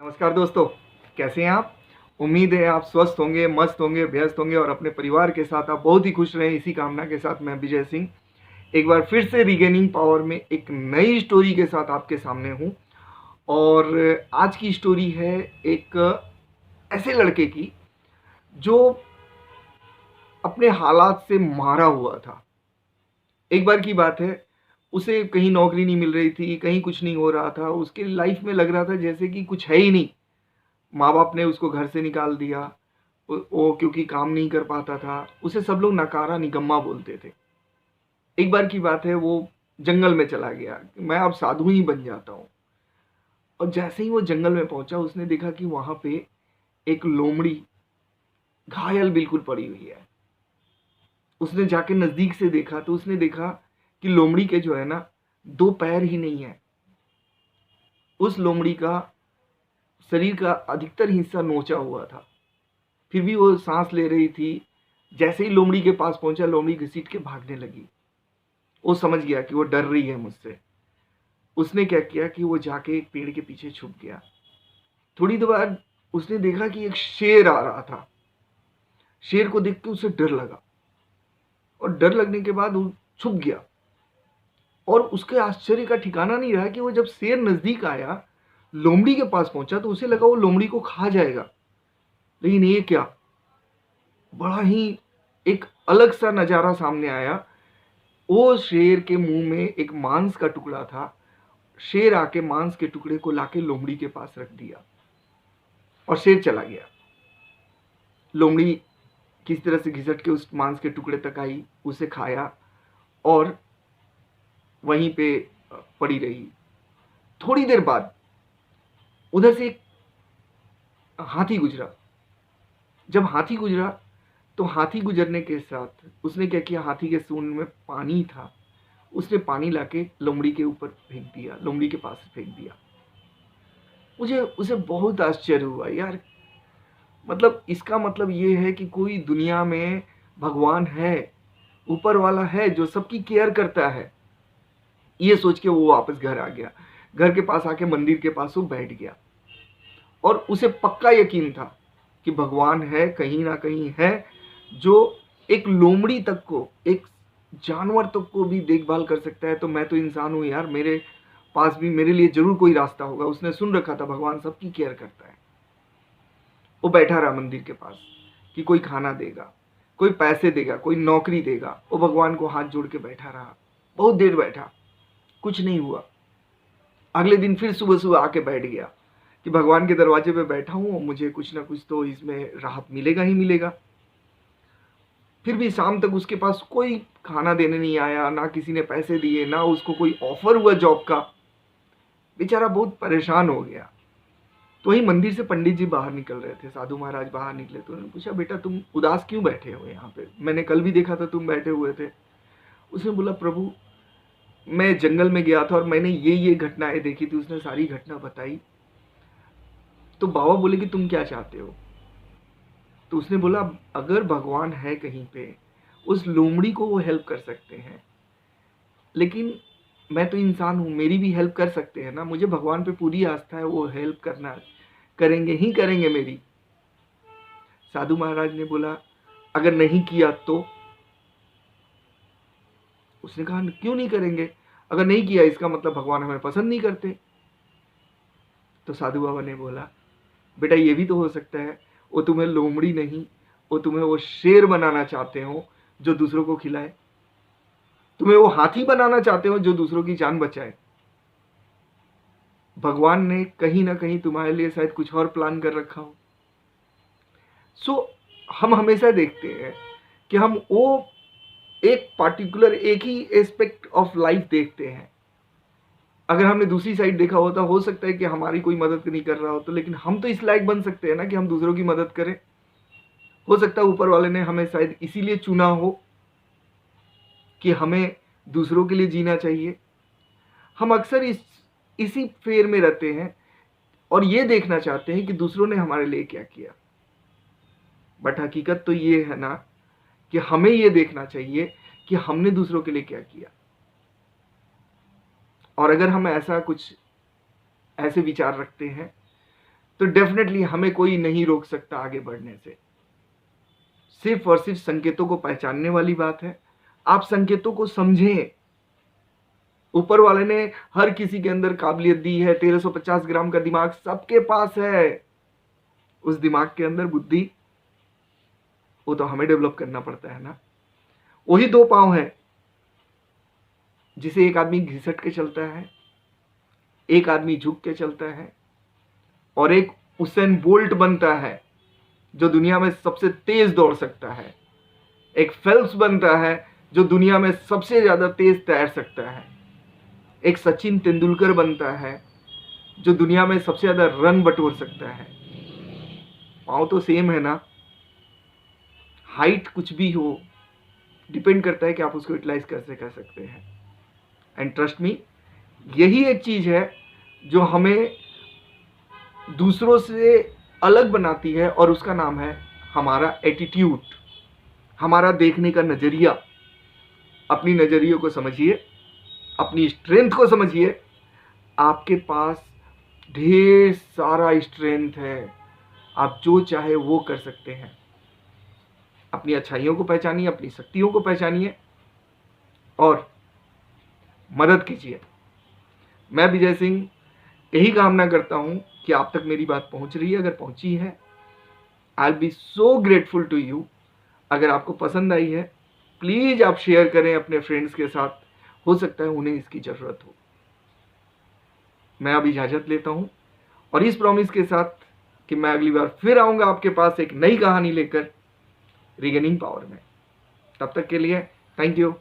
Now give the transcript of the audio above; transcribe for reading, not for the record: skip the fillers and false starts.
नमस्कार दोस्तों, कैसे हैं आप? उम्मीद है आप स्वस्थ होंगे, मस्त होंगे, व्यस्त होंगे और अपने परिवार के साथ आप बहुत ही खुश रहें। इसी कामना के साथ मैं विजय सिंह एक बार फिर से रीगेनिंग पावर में एक नई स्टोरी के साथ आपके सामने हूँ। और आज की स्टोरी है एक ऐसे लड़के की जो अपने हालात से मारा हुआ था। एक बार की बात है, उसे कहीं नौकरी नहीं मिल रही थी, कहीं कुछ नहीं हो रहा था। उसके लाइफ में लग रहा था जैसे कि कुछ है ही नहीं। माँ बाप ने उसको घर से निकाल दिया। वो क्योंकि काम नहीं कर पाता था, उसे सब लोग नकारा निकम्मा बोलते थे। एक बार की बात है, वो जंगल में चला गया, मैं अब साधु ही बन जाता हूँ। और जैसे ही वो जंगल में पहुंचा, उसने देखा कि वहां पे एक लोमड़ी घायल बिल्कुल पड़ी हुई है। उसने जाके नजदीक से देखा तो उसने देखा कि लोमड़ी के जो है ना, दो पैर ही नहीं है। उस लोमड़ी का शरीर का अधिकतर हिस्सा नोचा हुआ था, फिर भी वो सांस ले रही थी। जैसे ही लोमड़ी के पास पहुंचा, लोमड़ी घसीट के भागने लगी। वो समझ गया कि वो डर रही है मुझसे। उसने क्या किया कि वो जाके एक पेड़ के पीछे छुप गया। थोड़ी देर बाद उसने देखा कि एक शेर आ रहा था। शेर को देख के उसे डर लगा और डर लगने के बाद वो छुप गया। और उसके आश्चर्य का ठिकाना नहीं रहा कि वो जब शेर नजदीक आया, लोमड़ी के पास पहुंचा, तो उसे लगा वो लोमड़ी को खा जाएगा। लेकिन ये क्या, बड़ा ही एक अलग सा नजारा सामने आया। वो शेर के मुंह में एक मांस का टुकड़ा था। शेर आके मांस के टुकड़े को लाके लोमड़ी के पास रख दिया और शेर चला गया। लोमड़ी किस तरह से घिसट के उस मांस के टुकड़े तक आई, उसे खाया और वहीं पे पड़ी रही। थोड़ी देर बाद उधर से एक हाथी गुजरा। जब हाथी गुजरा तो हाथी गुजरने के साथ उसने क्या किया, हाथी के सूंड में पानी था, उसने पानी लाके लोमड़ी के ऊपर फेंक दिया, लोमड़ी के पास फेंक दिया। मुझे उसे बहुत आश्चर्य हुआ यार। मतलब इसका मतलब ये है कि कोई दुनिया में भगवान है, ऊपर वाला है जो सबकी केयर करता है। ये सोच के वो वापस घर आ गया। घर के पास आके मंदिर के पास वो बैठ गया और उसे पक्का यकीन था कि भगवान है, कहीं ना कहीं है, जो एक लोमड़ी तक को, एक जानवर तक को भी देखभाल कर सकता है। तो मैं तो इंसान हूं यार, मेरे पास भी मेरे लिए जरूर कोई रास्ता होगा। उसने सुन रखा था भगवान सबकी केयर करता है। वो बैठा रहा मंदिर के पास कि कोई खाना देगा, कोई पैसे देगा, कोई नौकरी देगा। वो भगवान को हाथ जोड़ के बैठा रहा, बहुत देर बैठा, कुछ नहीं हुआ। अगले दिन फिर सुबह सुबह आके बैठ गया कि भगवान के दरवाजे पे बैठा हूं, मुझे कुछ ना कुछ तो इसमें राहत मिलेगा ही मिलेगा। फिर भी शाम तक उसके पास कोई खाना देने नहीं आया, ना किसी ने पैसे दिए, ना उसको कोई ऑफर हुआ जॉब का। बेचारा बहुत परेशान हो गया। तो वही मंदिर से पंडित जी बाहर निकल रहे थे, साधु महाराज बाहर निकले। तो उन्होंने पूछा, बेटा तुम उदास क्यों बैठे हो यहाँ पे? मैंने कल भी देखा था तुम बैठे हुए थे। उसने बोला, प्रभु मैं जंगल में गया था और मैंने ये घटनाएं देखी थी। उसने सारी घटना बताई। तो बाबा बोले कि तुम क्या चाहते हो? तो उसने बोला, अगर भगवान है कहीं पे, उस लोमड़ी को वो हेल्प कर सकते हैं, लेकिन मैं तो इंसान हूं, मेरी भी हेल्प कर सकते हैं ना। मुझे भगवान पे पूरी आस्था है, वो हेल्प करना करेंगे ही करेंगे मेरी। साधु महाराज ने बोला, अगर नहीं किया तो? उसने कहा, क्यों नहीं करेंगे? अगर नहीं किया इसका मतलब भगवान हमें पसंद नहीं करते। तो साधु बाबा ने बोला, बेटा ये भी तो हो सकता है वो तुम्हें लोमड़ी नहीं, वो तुम्हें वो शेर बनाना चाहते हो जो दूसरों को खिलाए। तुम्हें वो हाथी बनाना चाहते हो जो दूसरों की जान बचाए। भगवान ने कहीं ना कहीं तुम्हारे लिए शायद कुछ और प्लान कर रखा हो। सो हम हमेशा देखते हैं कि हम वो एक पार्टिकुलर एक ही एस्पेक्ट ऑफ लाइफ देखते हैं। अगर हमने दूसरी साइड देखा होता, हो सकता है कि हमारी कोई मदद नहीं कर रहा हो, तो लेकिन हम तो इस लायक बन सकते हैं ना कि हम दूसरों की मदद करें। हो सकता है ऊपर वाले ने हमें शायद इसीलिए चुना हो कि हमें दूसरों के लिए जीना चाहिए। हम अक्सर इसी फेर में रहते हैं और ये देखना चाहते हैं कि दूसरों ने हमारे लिए क्या किया। बट हकीकत तो ये है ना कि हमें ये देखना चाहिए कि हमने दूसरों के लिए क्या किया। और अगर हम ऐसा कुछ ऐसे विचार रखते हैं तो डेफिनेटली हमें कोई नहीं रोक सकता आगे बढ़ने से। सिर्फ और सिर्फ संकेतों को पहचानने वाली बात है। आप संकेतों को समझें। ऊपर वाले ने हर किसी के अंदर काबिलियत दी है। 1350 ग्राम का दिमाग सबके पास है। उस दिमाग के अंदर बुद्धि, वो तो हमें डेवलप करना पड़ता है ना। वही दो पांव है जिसे एक आदमी घिसट के चलता है, एक आदमी झुक के चलता है, और एक उसेन बोल्ट बनता है जो दुनिया में सबसे तेज दौड़ सकता है। एक फेल्प्स बनता है जो दुनिया में सबसे ज्यादा तेज तैर सकता है। एक सचिन तेंदुलकर बनता है जो दुनिया में सबसे ज्यादा रन बटोर सकता है। पाँव तो सेम है ना। हाइट कुछ भी हो, डिपेंड करता है कि आप उसको यूटिलाइज कैसे कर सकते हैं। एंड ट्रस्ट मी, यही एक चीज है जो हमें दूसरों से अलग बनाती है, और उसका नाम है हमारा एटीट्यूड, हमारा देखने का नजरिया। अपनी नजरियों को समझिए, अपनी स्ट्रेंथ को समझिए। आपके पास ढेर सारा स्ट्रेंथ है, आप जो चाहे वो कर सकते हैं। अपनी अच्छाइयों को पहचानिए, अपनी शक्तियों को पहचानिए और मदद कीजिए। मैं विजय सिंह यही कामना करता हूं कि आप तक मेरी बात पहुंच रही है। अगर पहुंची है, I will be so grateful to you. अगर आपको पसंद आई है, प्लीज आप शेयर करें अपने फ्रेंड्स के साथ। हो सकता है उन्हें इसकी जरूरत हो। मैं अब इजाजत लेता हूं, और इस प्रॉमिस के साथ कि मैं अगली बार फिर आऊंगा आपके पास एक नई कहानी लेकर, रीगेनिंग पावर में। तब तक के लिए थैंक यू।